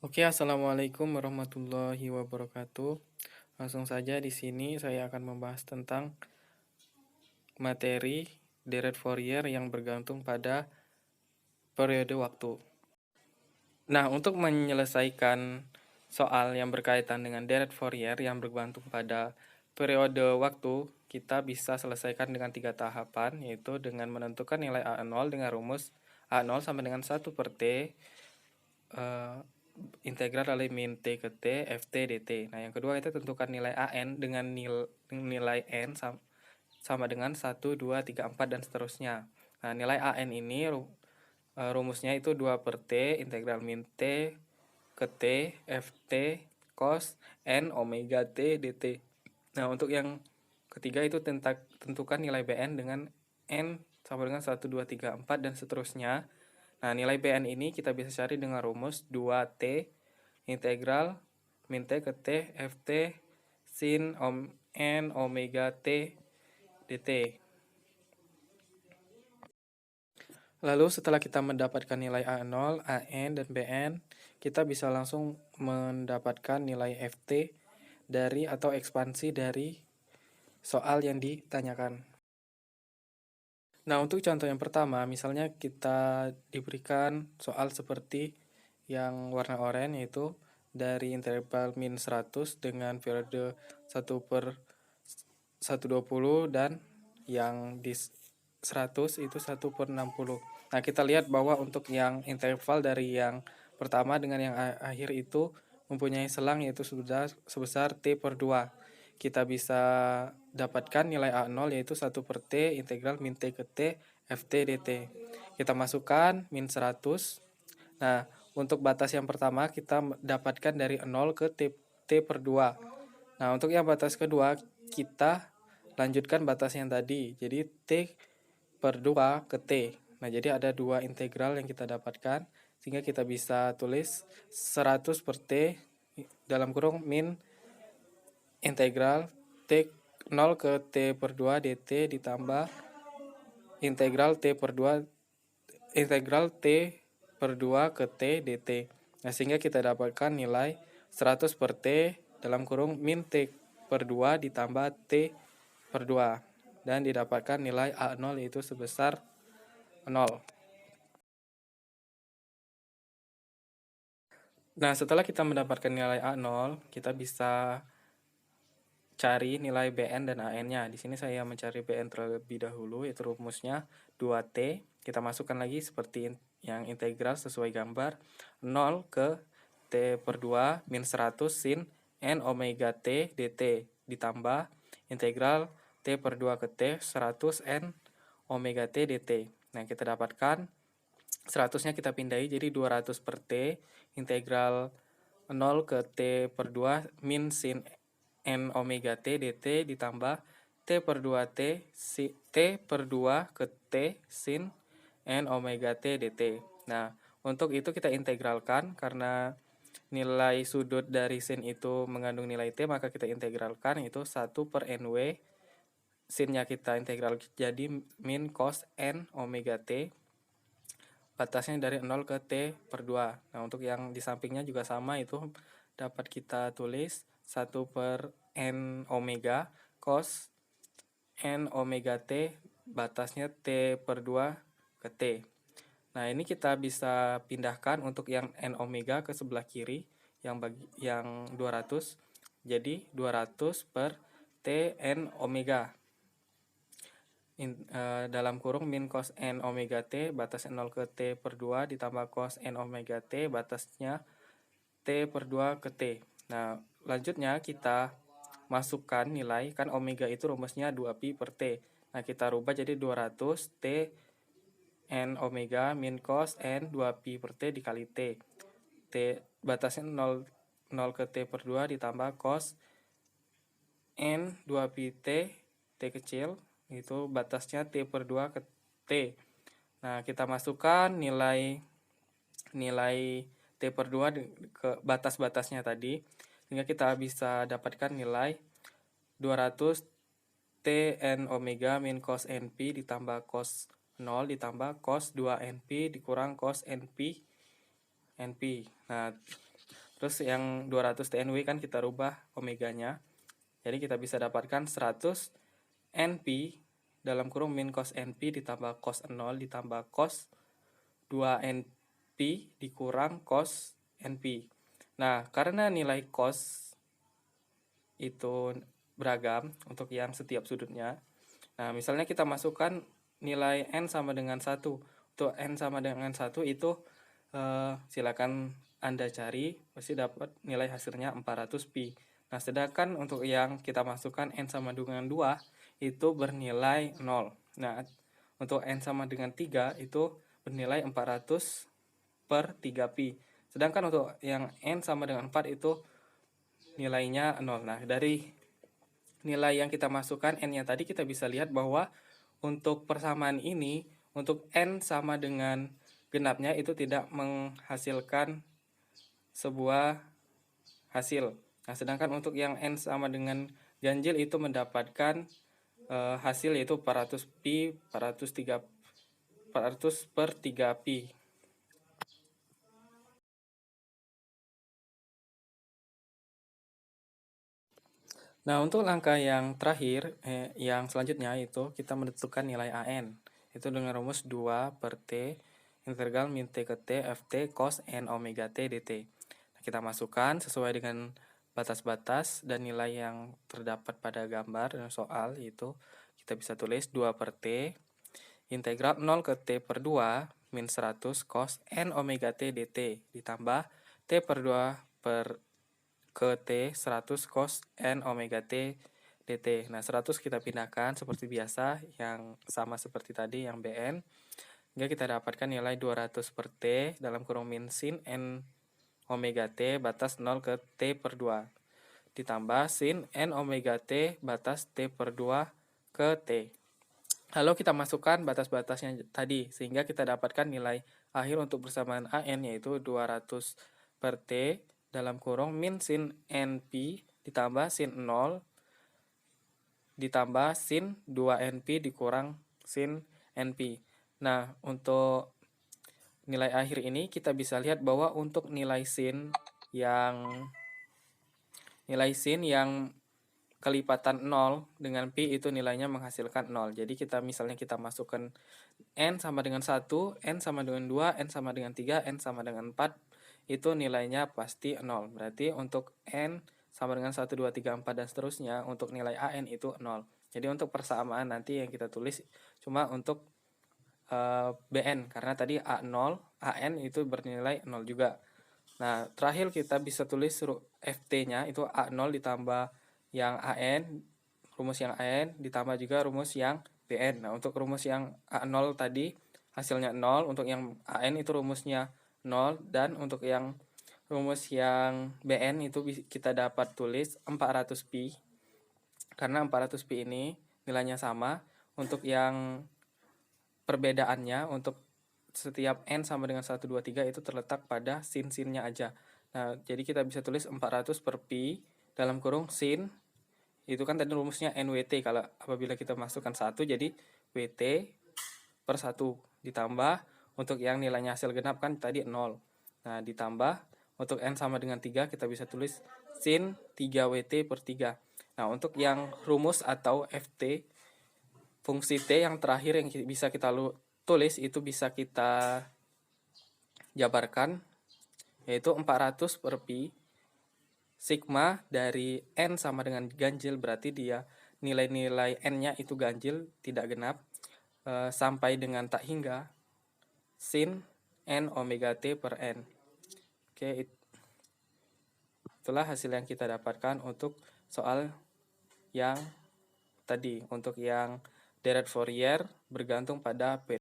Oke, assalamualaikum warahmatullahi wabarakatuh. Langsung saja di sini saya akan membahas tentang materi deret Fourier yang bergantung pada periode waktu. Nah, untuk menyelesaikan soal yang berkaitan dengan deret Fourier yang bergantung pada periode waktu, kita bisa selesaikan dengan 3 tahapan, yaitu dengan menentukan nilai A0 dengan rumus A0 sama dengan 1 per T, integral dari min T ke T, Ft dt. Nah, yang kedua kita tentukan nilai AN dengan nilai N sama dengan 1, 2, 3, 4, dan seterusnya. Nah, nilai AN ini rumusnya itu 2 per T, integral min T ke T, Ft cos N omega T dt. Nah, untuk yang ketiga itu tentukan nilai Bn dengan N sama dengan 1, 2, 3, 4, dan seterusnya. Nah, nilai Bn ini kita bisa cari dengan rumus 2T integral min T ke T Ft sin N omega T dt. Lalu setelah kita mendapatkan nilai A0, AN, dan Bn, kita bisa langsung mendapatkan nilai Ft dari atau ekspansi dari soal yang ditanyakan. Nah, untuk contoh yang pertama, misalnya kita diberikan soal seperti yang warna oranye, yaitu dari interval min 100 dengan periode 1 per 120 dan yang di 100 itu 1 per 60. Nah, kita lihat bahwa untuk yang interval dari yang pertama dengan yang akhir itu mempunyai selang yaitu sebesar T per 2. Kita bisa dapatkan nilai A0 yaitu 1 per T integral min T ke T Ft dt. Kita masukkan min 100. Nah, untuk batas yang pertama kita dapatkan dari 0 ke T per 2. Nah, untuk yang batas kedua kita lanjutkan batas yang tadi. Jadi T per 2 ke T. Nah, jadi ada dua integral yang kita dapatkan. Sehingga kita bisa tulis 100 per T dalam kurung min integral T 0 ke T per 2 dt ditambah integral T per 2 integral T per 2 ke T dt. Nah, sehingga kita dapatkan nilai 100 per T dalam kurung min T per 2 ditambah T per 2. Dan didapatkan nilai A0 yaitu sebesar 0. Nah, setelah kita mendapatkan nilai A0, kita bisa cari nilai Bn dan An-nya. Di sini saya mencari Bn terlebih dahulu, yaitu rumusnya 2T. Kita masukkan lagi seperti yang integral sesuai gambar. 0 ke T per 2 min 100 sin N omega T dt ditambah integral T per 2 ke T 100 N omega T dt. Nah, kita dapatkan 100-nya kita pindahi jadi 200 per T integral 0 ke T per 2 min sin N omega T dt ditambah T per 2 T T per 2 ke T sin N omega T dt. Nah, untuk itu kita integralkan karena nilai sudut dari sin itu mengandung nilai T, maka kita integralkan itu 1 per NW. Sinnya kita integral jadi min cos N omega T. Batasnya dari 0 ke T per 2. Nah, untuk yang di sampingnya juga sama, itu dapat kita tulis 1 per N omega cos N omega T, batasnya T per 2 ke T. Nah, ini kita bisa pindahkan untuk yang N omega ke sebelah kiri, yang 200. Jadi 200 per T N omega. Dalam kurung min cos N omega T batasnya 0 ke T per 2 ditambah cos N omega T batasnya T per 2 ke T. Nah, lanjutnya kita masukkan nilai, kan omega itu rumusnya 2pi per T. Nah, kita rubah jadi 200 T N omega min cos N 2pi per T dikali T. T batasnya 0 ke T per 2 ditambah cos N 2pi T, T kecil, itu batasnya T per 2 ke T. Nah, kita masukkan nilai T per 2 ke batas-batasnya tadi, sehingga kita bisa dapatkan nilai 200 T N omega min cos NP ditambah cos 0 ditambah cos 2 NP dikurang cos NP. Nah, Terus yang 200 TNW kan kita rubah omeganya. Jadi kita bisa dapatkan 100 NP dalam kurung min cos NP ditambah cos 0 ditambah cos 2 NP dikurang cos NP. Nah, karena nilai cos itu beragam untuk yang setiap sudutnya. Nah, misalnya kita masukkan nilai N sama dengan 1. Untuk N sama dengan 1 itu silakan Anda cari, pasti dapat nilai hasilnya 400 pi. Nah, sedangkan untuk yang kita masukkan N sama dengan 2 itu bernilai 0. Nah, untuk N sama dengan 3 itu bernilai 400 per 3 pi. Sedangkan untuk yang N sama dengan 4 itu nilainya 0. Nah, dari nilai yang kita masukkan N-nya tadi kita bisa lihat bahwa untuk persamaan ini, untuk N sama dengan genapnya itu tidak menghasilkan sebuah hasil. Nah, sedangkan untuk yang N sama dengan ganjil itu mendapatkan hasil yaitu 400 pi, 400 per 3 pi. Nah, untuk langkah yang terakhir, yang selanjutnya itu kita menentukan nilai AN. Itu dengan rumus 2 per T integral min T ke T Ft cos N omega T dt. Nah, kita masukkan sesuai dengan batas-batas dan nilai yang terdapat pada gambar dan soal, itu kita bisa tulis 2 per T integral 0 ke T per 2 min 100 cos N omega T dt ditambah T per 2 per ke T 100 cos N omega T dt. Nah, 100 kita pindahkan seperti biasa, yang sama seperti tadi, yang Bn. Hingga kita dapatkan nilai 200 per T dalam kurung min sin N omega T batas 0 ke T per 2. Ditambah sin N omega T batas T per 2 ke T. Lalu kita masukkan batas-batasnya tadi, sehingga kita dapatkan nilai akhir untuk persamaan AN yaitu 200 per T dalam kurung min sin NP ditambah sin 0 ditambah sin 2NP dikurang sin NP. Nah, untuk nilai akhir ini kita bisa lihat bahwa untuk nilai sin yang kelipatan 0 dengan pi itu nilainya menghasilkan 0. Jadi misalnya kita masukkan N sama dengan 1, N sama dengan 2, N sama dengan 3, N sama dengan 4, itu nilainya pasti 0. Berarti untuk N sama dengan 1, 2, 3, 4, dan seterusnya, untuk nilai AN itu 0. Jadi untuk persamaan nanti yang kita tulis cuma untuk BN, karena tadi A0, AN itu bernilai 0 juga. Nah, terakhir kita bisa tulis FT-nya itu A0 ditambah yang AN, rumus yang AN, ditambah juga rumus yang BN. Nah, untuk rumus yang A0 tadi hasilnya 0, untuk yang AN itu rumusnya 0, dan untuk yang rumus yang BN itu kita dapat tulis 400 pi, karena 400 pi ini nilainya sama. Untuk yang perbedaannya untuk setiap N sama dengan 1, 2, 3 itu terletak pada sin-sinnya aja. Nah, jadi kita bisa tulis 400 per pi dalam kurung sin, itu kan tadi rumusnya NWT, kalau apabila kita masukkan 1 jadi WT per 1, ditambah untuk yang nilainya hasil genap kan tadi 0. Nah, ditambah untuk N sama dengan 3 kita bisa tulis sin 3WT per 3. Nah, untuk yang rumus atau FT fungsi T yang terakhir yang bisa kita tulis itu bisa kita jabarkan yaitu 400 per pi sigma dari N sama dengan ganjil, berarti dia nilai-nilai N-nya itu ganjil, tidak genap, sampai dengan tak hingga sin N omega T per N. Oke, itulah hasil yang kita dapatkan untuk soal yang tadi, untuk yang deret Fourier bergantung pada